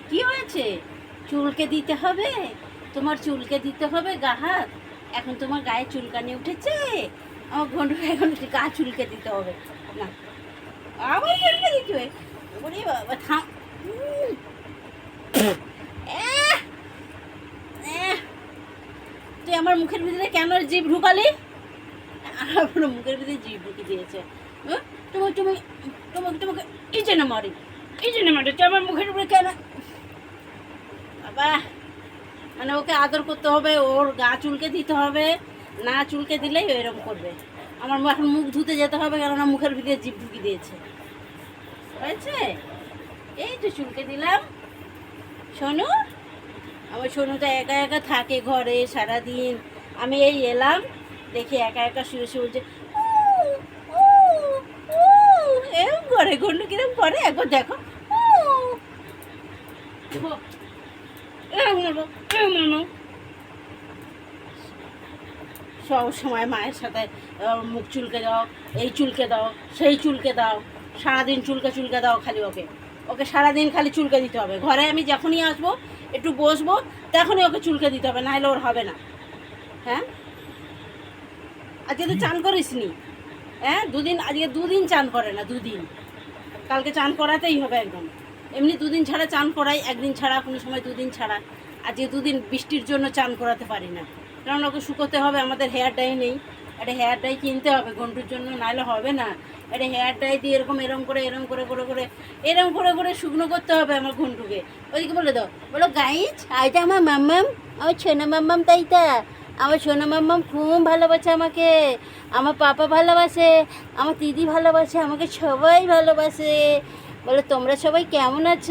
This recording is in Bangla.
কি হয়েছে? চুলকে দিতে হবে, তোমার চুলকে দিতে হবে গা হাত। এখন তোমার গায়ে চুলকানি উঠেছে, আমার ঘন্টুকে এখন গা চুলকে দিতে হবে না। আবার চুলকে দিতে হবে? ওরে বাবা থাম। এহ, এহ, তুই আমার মুখের ভিতরে কেন জিভ ঢুকালি? আমার মুখের ভিতরে জিভ ঢুকে দিয়েছে। হ্যাঁ? তুমি তুমি তোমাকে তোমাকে এই জন্য মারি, এই জন্য মারি, তুই আমার মুখের উপরে কেন? বাবা, মানে ওকে আদর করতে হবে, ওর গা চুলকে দিতে হবে, না চুলকে দিলেই ও এরকম করবে। আমার এখন মুখ ধুতে যেতে হবে, কেননা মুখের ভিতরে জিভ ঢুকিয়ে দিয়েছে। হয়েছে? এই তো চুলকে দিলাম। শোনো, আমার সোনু তো একা একা থাকে ঘরে সারাদিন। আমি এই এলাম, দেখি একা একা শুয়ে শুয়ে বলছে "উ, উ, উ", এরকম করে, ঘন্টু কিরম করে একবার দেখো। উ, দেখো, এরকম করবো, এরকম করবো। সব সময় মায়ের সাথে মুখ চুলকে দাও, এই চুলকে দাও, সেই চুলকে দাও, সারাদিন চুলকে চুলকে দাও খালি ওকে। ওকে সারাদিন খালি চুলকে দিতে হবে। ঘরে আমি যখনই আসবো একটু বসবো তখনই ওকে চুলকে দিতে হবে, নাহলে ওর হবে না। হ্যাঁ, আজকে তো চান করিস নি? হ্যাঁ, আজকে দুদিন চান করে না, দুদিন। কালকে চান করাতেই হবে একদম। এমনি দুদিন ছাড়া চান করাই, একদিন ছাড়া, কোনো সময় দুদিন ছাড়া। আজকে দুদিন বৃষ্টির জন্য চান করাতে পারি না, কারণ ওকে শুকোতে হবে। আমাদের হেয়ার ডাই নেই, একটা হেয়ার ডাই কিনতে হবে ঘন্টুর জন্য, নাহলে হবে না। একটা হেয়ার ডাই দিয়ে এরকম করে এরকম করে শুকনো করতে হবে আমার ঘন্টুকে। ওইদিকে বলে দাও, বলো গাইজ আইটা আমার মাম্মাম, আমার ছোনা মাম্মাম, তাইটা আমার সোনা মাম্মাম খুব ভালোবাসে আমাকে, আমার পাপা ভালোবাসে, আমার দিদি ভালোবাসে আমাকে, সবাই ভালোবাসে। বলে তোমরা সবাই কেমন আছো?